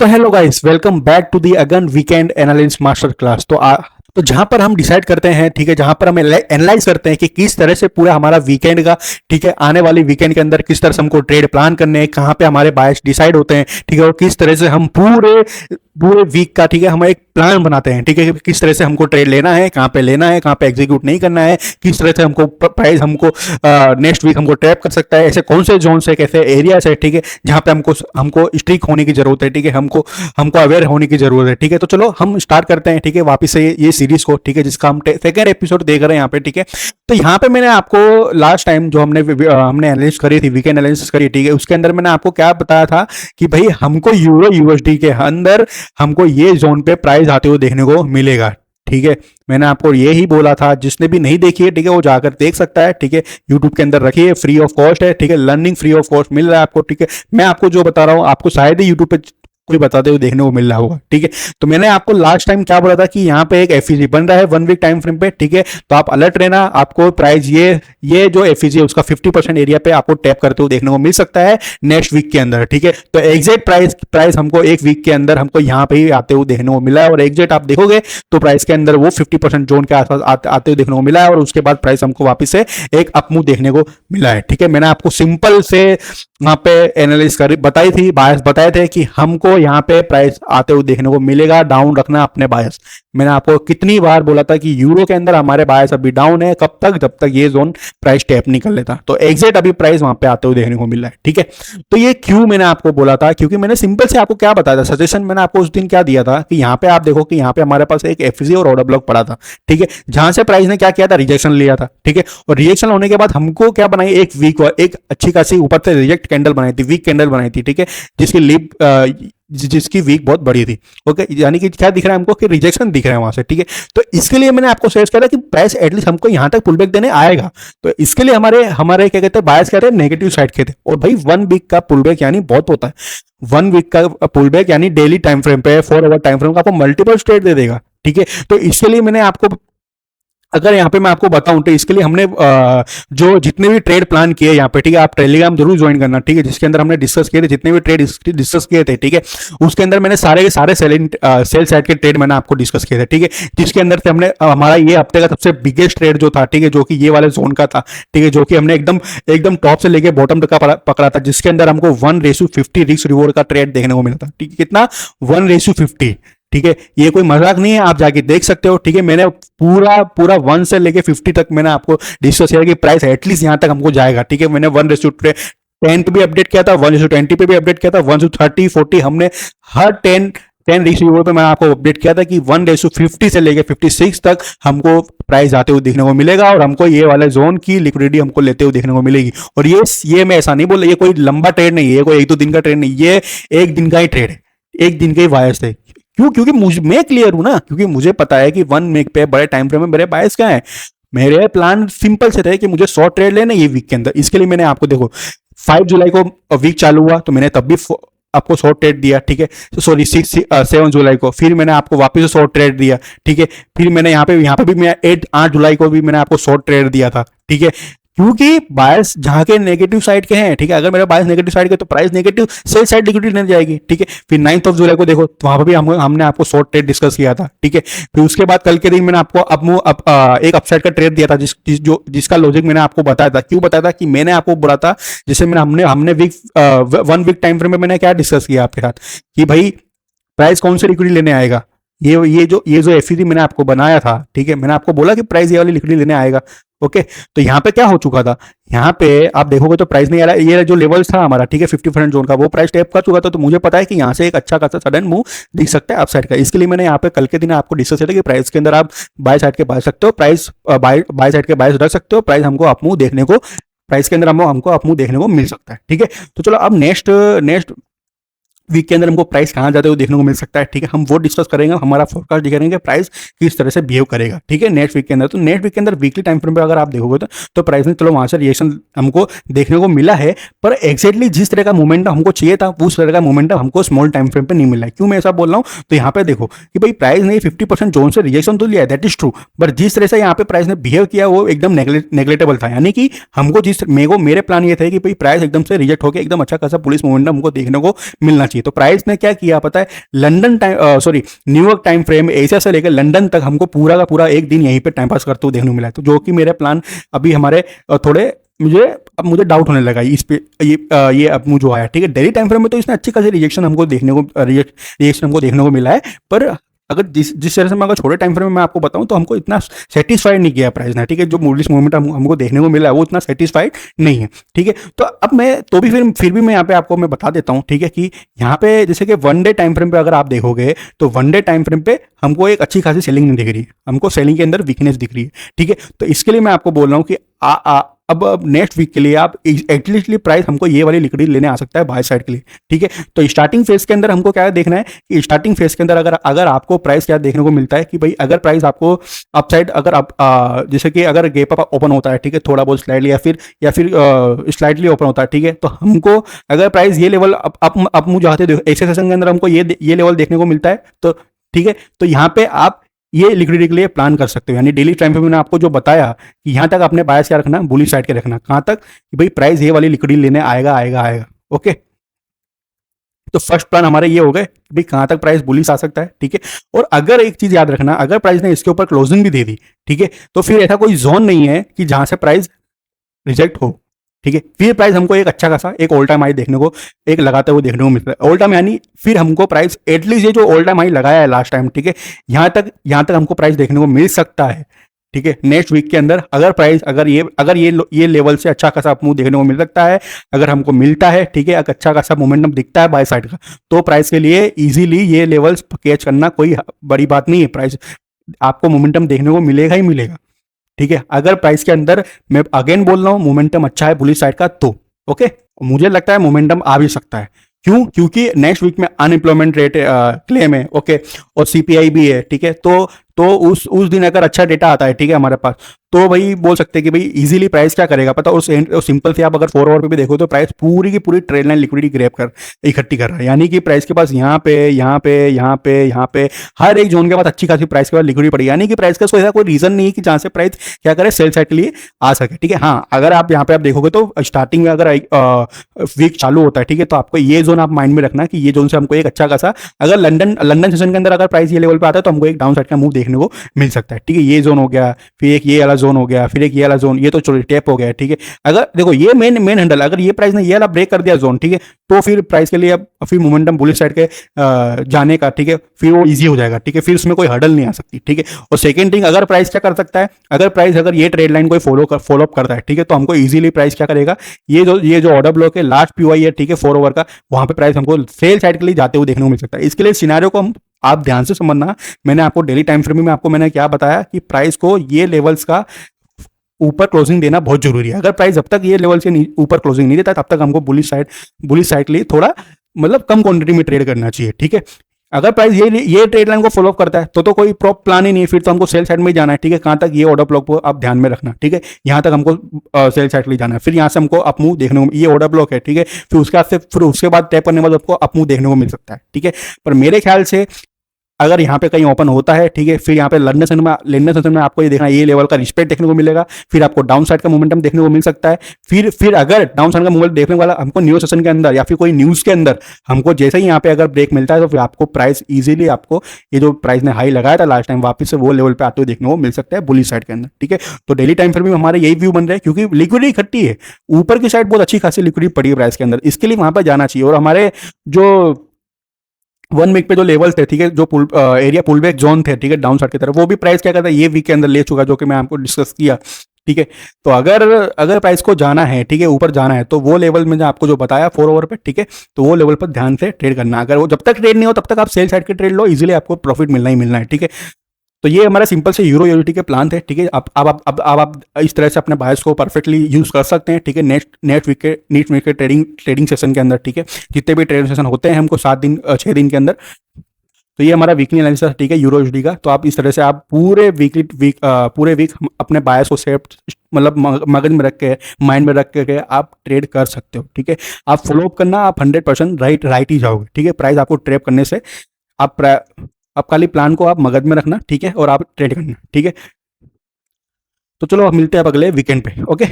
तो hello guys, welcome back to the अगन weekend analysis master class. तो जहां पर हम डिसाइड करते हैं, ठीक है, जहां पर हम एनालाइज करते हैं कि किस तरह से पूरा हमारा वीकेंड का, ठीक है, आने वाली वीकेंड के अंदर किस तरह से हमको ट्रेड प्लान करने हैं, कहां पे हमारे बायस डिसाइड होते हैं, ठीक है, और किस तरह से हम पूरे पूरे वीक का, ठीक है, हम एक प्लान बनाते हैं, ठीक है, किस तरह से हमको ट्रेड लेना है, कहां पे लेना है, कहां पे एग्जीक्यूट नहीं करना है, किस तरह से हमको प्राइस हमको नेक्स्ट वीक हमको ट्रैप कर सकता है, ऐसे कौन से जोन से, कैसे एरिया से, ठीक है, जहां पे हमको हमको स्ट्रिक होने की जरूरत है, ठीक है, हमको हमको अवेयर होने की जरूरत है, ठीक है। तो चलो हम स्टार्ट करते हैं, ठीक है, वापस से ये सीरीज को, ठीक है, जिसका हम सेकेंड एपिसोड देख रहे हैं यहाँ पे, ठीक है। तो यहाँ पे मैंने आपको लास्ट टाइम जो हमने एनालिसिस करी थी, वीकेंड एनालिसिस करी, ठीक है, उसके अंदर मैंने आपको क्या बताया था कि भाई हमको यूरो यूएसडी के अंदर हमको ये जोन पे प्राइस आते हुए देखने को मिलेगा, ठीक है। मैंने आपको ये ही बोला था, जिसने भी नहीं देखी है, ठीक है, वो जाकर देख सकता है, ठीक है, यूट्यूब के अंदर रखिए, फ्री ऑफ कॉस्ट है, ठीक है, लर्निंग फ्री ऑफ कॉस्ट मिल रहा है आपको, ठीक है। मैं आपको जो बता रहा हूँ आपको शायद ही यूट्यूब पे कोई बताते हुए देखने को मिल रहा होगा, ठीक है। तो मैंने आपको लास्ट टाइम क्या बोला था कि यहाँ पे एक एफईजी बन रहा है 1 वीक टाइम फ्रेम पे, ठीक है। तो आप अलर्ट रहना, आपको प्राइस ये जो एफईजी है उसका 50% एरिया पे आपको टैप करते हुए देखने को मिल सकता है नेक्स्ट वीक के अंदर, ठीक है। तो एग्जैक्ट प्राइस हमको एक वीक के अंदर हमको यहाँ पे ही आते हुए देखने को मिला है, और एग्जैक्ट आप देखोगे तो प्राइस के अंदर वो 50% जोन के आसपास आते हुए देखने को मिला है, और उसके बाद प्राइस हमको वापस से एक अपमूव देखने को मिला है, ठीक है। मैंने आपको सिंपल से वहां पे एनालिसिस कर बताई थी, बायस बताए थे कि हमको यहाँ पे प्राइस आते हुए देखने को मिलेगा, डाउन रखना अपने बायस। मैंने आपको कितनी बार बोला था कि यूरो के अंदर हमारे बायस अभी डाउन है, कब तक, जब तक ये जोन प्राइस टैप नहीं कर लेता। तो एग्जैक्ट अभी प्राइस वहां पे आते हुए देखने को मिला है, ठीक है। तो ये क्यों मैंने आपको बोला था, क्योंकि मैंने सिंपल से आपको क्या बताया था, सजेशन मैंने आपको उस दिन क्या दिया था कि यहाँ पे आप देखो कि यहाँ पे हमारे पास एक एफजी और ऑर्डर ब्लॉक पड़ा था, ठीक है, जहां से प्राइस ने क्या किया था, रिजेक्शन लिया था, ठीक है। और रिजेक्शन होने के बाद हमको क्या बनाई, एक अच्छी खासी ऊपर से रिजेक्ट कैंडल बनाई थी, वीक कैंडल बनाई थी, ठीक है, जिसकी लिप जिसकी वीक बहुत बड़ी थी, ओके। यानी कि क्या दिख रहा है हमको कि रिजेक्शन दिख रहा है वहां से, ठीक है। तो इसके लिए मैंने आपको सजेस्ट करा कि प्राइस एटलीस्ट हमको यहां तक पुलबैक देने आएगा। तो इसके लिए हमारे हमारे क्या कहते हैं, बायस कहते हैं नेगेटिव साइड के थे, और भाई 1 वीक का पुलबैक यानी बहुत होता है। 1 वीक का पुलबैक यानी डेली टाइम फ्रेम पे 4 आवर टाइम फ्रेम का आपको मल्टीपल ट्रेड दे देगा, ठीक है। तो इसके लिए मैंने आपको, अगर यहाँ पे मैं आपको बताऊं तो इसके लिए हमने जो जितने भी ट्रेड प्लान किए यहाँ पे, ठीक है, आप टेलीग्राम जरूर ज्वाइन करना, ठीक है, जिसके अंदर हमने डिस्कस किए थे, जितने भी ट्रेड डिस्कस किए थे, ठीक है, उसके अंदर मैंने सारे के सारे सेल साइड के ट्रेड मैंने आपको डिस्कस किए थे, ठीक है, जिसके अंदर से हमने हमारा ये हफ्ते का सबसे बिगेस्ट ट्रेड जो था, ठीक है, जो कि ये वाले जोन का था, ठीक है, जो कि हमने एकदम एकदम टॉप से लेके बॉटम तक का पकड़ा था, जिसके अंदर हमको 1:50 रिस्क रिवॉर्ड का ट्रेड देखने को मिला था, ठीक है, कितना 1:50, ठीक है। ये कोई मजाक नहीं है, आप जाके देख सकते हो, ठीक है। मैंने पूरा पूरा 1 से लेके 50 तक मैंने आपको डिस्कस किया कि प्राइस एटलीस्ट यहां तक हमको जाएगा, ठीक है। मैंने 1:10 पे भी अपडेट किया था, 1:20 पे भी अपडेट किया था, 1:30 40 हमने हर 10 रिसीवर पे मैंने आपको अपडेट किया था कि 1:50 से लेके 56 तक हमको प्राइस आते हुए देखने को मिलेगा, और हमको ये वाले जोन की लिक्विडिटी हमको लेते हुए देखने को मिलेगी। और ये मैं ऐसा नहीं बोल, ये कोई लंबा ट्रेड नहीं है, ये कोई 1-2 दिन का ट्रेड नहीं, ये एक दिन का ही ट्रेड है, एक दिन के ही वायर्स थे। क्योंकि मैं क्लियर हूं ना, क्योंकि मुझे पता है कि 1 वीक पे बड़े टाइम फ्रेम में मेरे बायस क्या है। मेरे प्लान सिंपल से थे कि मुझे शॉर्ट ट्रेड लेना ये वीक के अंदर। इसके लिए मैंने आपको देखो 5 जुलाई को वीक चालू हुआ तो मैंने तब भी आपको शॉर्ट ट्रेड दिया, ठीक है। सॉरी 7 जुलाई को फिर मैंने आपको वापस शॉर्ट ट्रेड दिया, ठीक है। फिर मैंने यहाँ पे भी मैं 8 जुलाई को भी मैंने आपको शॉर्ट ट्रेड दिया था, ठीक है। क्योंकि बायस जहां के नेगेटिव साइड के हैं, ठीक है, अगर मेरा बायस नेगेटिव साइड के तो price negative sell side liquidity नहीं जाएगी, ठीक है। फिर 9 जुलाई को देखो तो वहां पर भी हमने आपको शॉर्ट ट्रेड डिस्कस किया था, ठीक है। फिर उसके बाद कल के दिन मैंने आपको एक अपसाइड का ट्रेड दिया था, जिसका लॉजिक मैंने आपको बताया था। क्यों बताया था कि मैंने आपको बोला था, जैसे हमने 1 वीक टाइम फ्रेम में मैंने क्या डिस्कस किया आपके साथ कि भाई प्राइस कौन से लिक्विडिटी लेने आएगा। ये जो एफईजी मैंने आपको बनाया था, ठीक है, मैंने आपको बोला कि प्राइस ये वाली लिक्विडिटी लेने आएगा, ओके। तो यहाँ पे क्या हो चुका था, यहाँ पे आप देखोगे तो प्राइस नहीं आ रहा, ये जो लेवल था हमारा, ठीक है, 50% जोन का, वो प्राइस टैप कर चुका था। तो मुझे पता है कि यहाँ से एक अच्छा खासा सडन मूव दिख सकता है अपसाइड का। इसके लिए मैंने यहाँ पे कल के दिन आपको डिस्कस किया था कि प्राइस के अंदर आप बाय साइड के बाय सकते हो, प्राइस बाय साइड के बाय रख सकते हो, प्राइस हमको अप मूव देखने को, प्राइस के अंदर हमको अप मूव देखने को मिल सकता है, ठीक है। तो चलो अब नेक्स्ट वीक के अंदर हमको प्राइस कहाँ जाते हुए देखने को मिल सकता है, ठीक है, हम वो डिस्कस करेंगे, हमारा फोरकास्ट दिखाएंगे प्राइस किस तरह से बिहेव करेगा, ठीक है, नेक्स्ट वीक के अंदर। तो नेक्स्ट वीक के अंदर वीकली टाइम फ्रेम पे अगर आप देखोगे तो प्राइस में चलो वहां से रिएक्शन हमको देखने को मिला है, पर एक्जैक्टली जिस तरह का मोमेंटम हमको चाहिए था उस तरह का मोमेंटम हमको स्मॉल टाइम फ्रेम पे नहीं मिला है। क्यों मैं ऐसा बोल रहा हूँ, तो यहाँ पे देखो कि भाई प्राइस ने 50% जोन से रिजेक्शन तो लिया है, दैट इज ट्रू, बट जिस तरह से यहाँ पे प्राइस ने बिहेव किया वो एकदम नेग्लेक्टेबल था। यानी कि हमको मेरे प्लान ये थे कि भाई प्राइस एकदम से रिजेक्ट होकर एकदम अच्छा खासा पुलिस मोमेंटम हमको देखने को मिलना चाहिए। तो प्राइस ने क्या किया पता है, London time sorry New York time frame Asia से लेकर लंदन तक हमको पूरा का पूरा एक दिन यहीं पे टाइम पास करते हुए देखने को मिला है। तो जो कि मेरे प्लान अभी हमारे थोड़े मुझे अब मुझे डाउट होने लगा इस पे, ये अब मुझे आया, ठीक है। डेली टाइम फ्रेम में तो इसने अच्छी खासी रिएक्शन हमको देखने को रिएक्शन हमको देखने को मिला है, पर अगर जिस जिस तरह से मैं अगर छोटे टाइम फ्रेम में मैं आपको बताऊं तो हमको इतना सेटिस्फाइड नहीं किया प्राइस ने, ठीक है। जो बुलिश मूवमेंट हमको देखने को मिला है वो इतना सेटिस्फाइड नहीं है, ठीक है। तो अब मैं तो भी फिर भी मैं यहाँ पे आपको मैं बता देता हूँ, ठीक है, कि यहाँ पे जैसे कि वन डे टाइम फ्रेम पे अगर आप देखोगे तो वन डे टाइम फ्रेम पे हमको एक अच्छी खासी सेलिंग नहीं दिख रही है, हमको सेलिंग के अंदर वीकनेस दिख रही है, ठीक है। तो इसके लिए मैं आपको बोल रहा हूँ कि अब नेक्स्ट वीक के लिए आप एटलीस्ट प्राइस हमको ये वाली लिक्विडिटी लेने आ सकता है बाय साइड के लिए, ठीक है। तो स्टार्टिंग फेज के अंदर हमको क्या देखना है कि स्टार्टिंग फेज के अंदर अगर अगर आपको प्राइस क्या देखने को मिलता है कि भाई अगर प्राइस आपको अपसाइड अगर आप जैसे कि अगर गैप अप ओपन होता है, ठीक है, थोड़ा बहुत स्लाइडली या फिर स्लाइडली ओपन होता है, ठीक है, तो हमको अगर प्राइस ये लेवल अप मुझे चाहते ऐसे सेशन के अंदर हमको ये लेवल देखने को मिलता है, तो ठीक है, तो यहाँ पे आप ये लिक्विडिटी के लिए प्लान कर सकते हो। यानी डेली टाइम पे मैंने आपको जो बताया कि यहाँ तक आपने बायस क्या रखना, बुलिश साइड के रखना, कहाँ तक कि भाई प्राइस ये वाली लिक्विडिटी लेने आएगा आएगा आएगा, ओके। तो फर्स्ट प्लान हमारे ये हो गए भाई कहाँ तक प्राइस बुलिश आ सकता है, ठीक है। और अगर एक चीज याद रखना, अगर प्राइस ने इसके ऊपर क्लोजिंग भी दे दी, ठीक है, तो फिर ऐसा कोई जोन नहीं है कि जहां से प्राइस रिजेक्ट हो, ठीक है। फिर प्राइस हमको एक अच्छा खासा एक ऑल टाइम हाई देखने को एक लगाते हुए देखने को मिलता है। ऑल टाइम यानी फिर हमको प्राइस एटलीस्ट ये जो ऑल टाइम हाई लगाया है लास्ट टाइम, ठीक है, यहाँ तक हमको प्राइस देखने को मिल सकता है, ठीक है। नेक्स्ट वीक के अंदर अगर प्राइस अगर ये लेवल से अच्छा खासा मूव देखने को मिल सकता है, अगर हमको मिलता है, ठीक है, अच्छा खासा मोमेंटम दिखता है बाय साइड का, तो प्राइस के लिए इजीली ये लेवल्स कैच करना कोई बड़ी बात नहीं है। प्राइस आपको मोमेंटम देखने को मिलेगा ही मिलेगा, ठीक है। अगर प्राइस के अंदर मैं अगेन बोल रहा हूं मोमेंटम अच्छा है बुलिश साइड का, तो ओके, मुझे लगता है मोमेंटम आ भी सकता है। क्यों? क्योंकि नेक्स्ट वीक में अनएम्प्लॉयमेंट रेट क्लेम है, ओके, और सीपीआई भी है, ठीक है। तो उस दिन अगर अच्छा डेटा आता है, ठीक है, हमारे पास, तो भाई बोल सकते हैं कि भाई इजीली प्राइस क्या करेगा पता, और सिंपल से आप अगर 4 आवर पे भी देखो तो प्राइस पूरी की पूरी ट्रेड लाइन लिक्विडिटी ग्रैब कर इकट्ठी कर रहा है। यानी कि प्राइस के पास यहाँ पे हर एक जोन के बाद अच्छी खासी प्राइस के बाद लिक्विडिटी पड़ी, यानी कि प्राइस का ऐसा कोई रीजन नहीं है कि जहां से प्राइस क्या करे सेल साइड के लिए आ सके, ठीक है। हाँ, अगर आप यहाँ पे आप देखोगे तो स्टार्टिंग में अगर वीक चालू होता है, ठीक है, तो आपको ये जोन आप माइंड में रखना कि ये जोन से हमको एक अच्छा खासा अगर लंदन सेशन के अंदर अगर प्राइस ये लेवल पे आता है तो हमको एक डाउन साइड का मूव देखने को मिल सकता है, ठीक है। ये जोन हो गया, फिर एक ये वाला जोन हो गया, फिर एक ये वाला जोन, ये तो चलो टैप हो गया, ठीक है। अगर देखो ये मेन हैंडल, अगर ये प्राइस ने ये वाला ब्रेक कर दिया जोन, ठीक है, तो फिर प्राइस के लिए अब फिर मोमेंटम बुलिश साइड के जाने का, ठीक है, फिर वो इजी हो जाएगा, ठीक है, फिर उसमें कोई हर्डल नहीं आ सकती, ठीक है। और सेकंड थिंग, अगर प्राइस क्या कर सकता है, अगर प्राइस अगर ये ट्रेड लाइन कोई फॉलो अप करता है, ठीक है, तो हमको इजीली प्राइस क्या करेगा, ये जो ऑर्डर ब्लॉक है लास्ट पीवाई है, ठीक है, 4 ओवर का, वहां पे प्राइस हमको सेल साइड के लिए जाते हुए देखने को मिल सकता है। इसके लिए सिनेरियो को हम आप ध्यान से समझना, मैंने आपको डेली टाइम फ्रेम में आपको मैंने क्या बताया कि प्राइस को ये लेवल्स का ऊपर क्लोजिंग देना बहुत जरूरी है। अगर प्राइस जब तक ये लेवल से ऊपर क्लोजिंग नहीं देता तब तक हमको बुलिश साइड के लिए थोड़ा मतलब कम क्वांटिटी में ट्रेड करना चाहिए, ठीक है। अगर प्राइस ये ट्रेड लाइन को फॉलो अप करता है तो कोई प्रॉप प्लान ही नहीं है, फिर तो हमको सेल साइड में जाना है, ठीक है। कहां तक ये ऑर्डर ब्लॉक को आप ध्यान में रखना, ठीक है, यहां तक हमको सेल साइड के लिए जाना है, फिर यहां से हमको अप मूव देखने को, ये ऑर्डर ब्लॉक है, ठीक है, फिर उसके बाद टैप करने के बाद आपको अप मूव देखने को मिल सकता है, ठीक है। पर मेरे ख्याल से अगर यहाँ पे कहीं ओपन होता है, ठीक है, फिर यहाँ पे लंदन सेशन में आपको ये देखना ये लेवल का रिस्पेक्ट देखने को मिलेगा, फिर आपको डाउन साइड का मोमेंटम देखने को मिल सकता है। फिर अगर डाउन साइड का मोमेंटम देखने वाला हमको न्यूज सेशन के अंदर या फिर कोई न्यूज के अंदर हमको जैसे ही यहाँ पे अगर ब्रेक मिलता है तो फिर आपको प्राइस इजीली आपको ये जो प्राइस ने हाई लगाया था लास्ट टाइम वापस से वो लेवल पे आते हुए देखने को मिल सकता है बुलिश साइड के अंदर, ठीक है। तो डेली टाइम फ्रेम में हमारे यही व्यू बन रहे हैं, क्योंकि लिक्विडिटी इकट्ठी है, ऊपर की साइड बहुत अच्छी खासी लिक्विडिटी पड़ी है प्राइस के अंदर, इसके लिए वहां पर जाना चाहिए। और हमारे जो 1 वीक पे जो लेवल्स थे, ठीक है, जो एरिया पुल बैक जोन थे, ठीक है, डाउन साइड की तरफ, वो भी प्राइस क्या करता है ये वीक के अंदर ले चुका, जो कि मैं आपको डिस्कस किया, ठीक है। तो अगर प्राइस को जाना है, ठीक है, ऊपर जाना है, तो वो लेवल में जो आपको जो बताया 4 ओवर पे, ठीक है, तो वो लेवल पर ध्यान से ट्रेड करना। अगर वो जब तक ट्रेड नहीं हो तब तक आप सेल साइड के ट्रेड लो, इजीली आपको प्रॉफिट मिलना ही मिलना है, ठीक है। तो ये हमारा सिंपल से यूरो यूएसडी के प्लान थे, ठीक है। अब आप इस तरह से अपने बायर्स को परफेक्टली यूज कर सकते हैं, ठीक है, नेक्स्ट वीक के ट्रेडिंग सेशन के अंदर, ठीक है। जितने भी ट्रेडिंग सेशन होते हैं हमको 6 दिन के अंदर, तो ये हमारा वीकली एनालिसिस, ठीक है, यूरो यूएसडी का। तो आप इस तरह से आप पूरे वीक अपने बायर्स को सेफ मतलब मगज में रख के माइंड में रख के आप ट्रेड कर सकते हो, ठीक है। आप फॉलो अप करना, आप 100% राइट ही जाओगे, ठीक है। प्राइस आपको ट्रैप करने से आप खाली प्लान को आप मगज में रखना, ठीक है, और आप ट्रेड करना, ठीक है। तो चलो अब मिलते हैं अब अगले वीकेंड पे, ओके।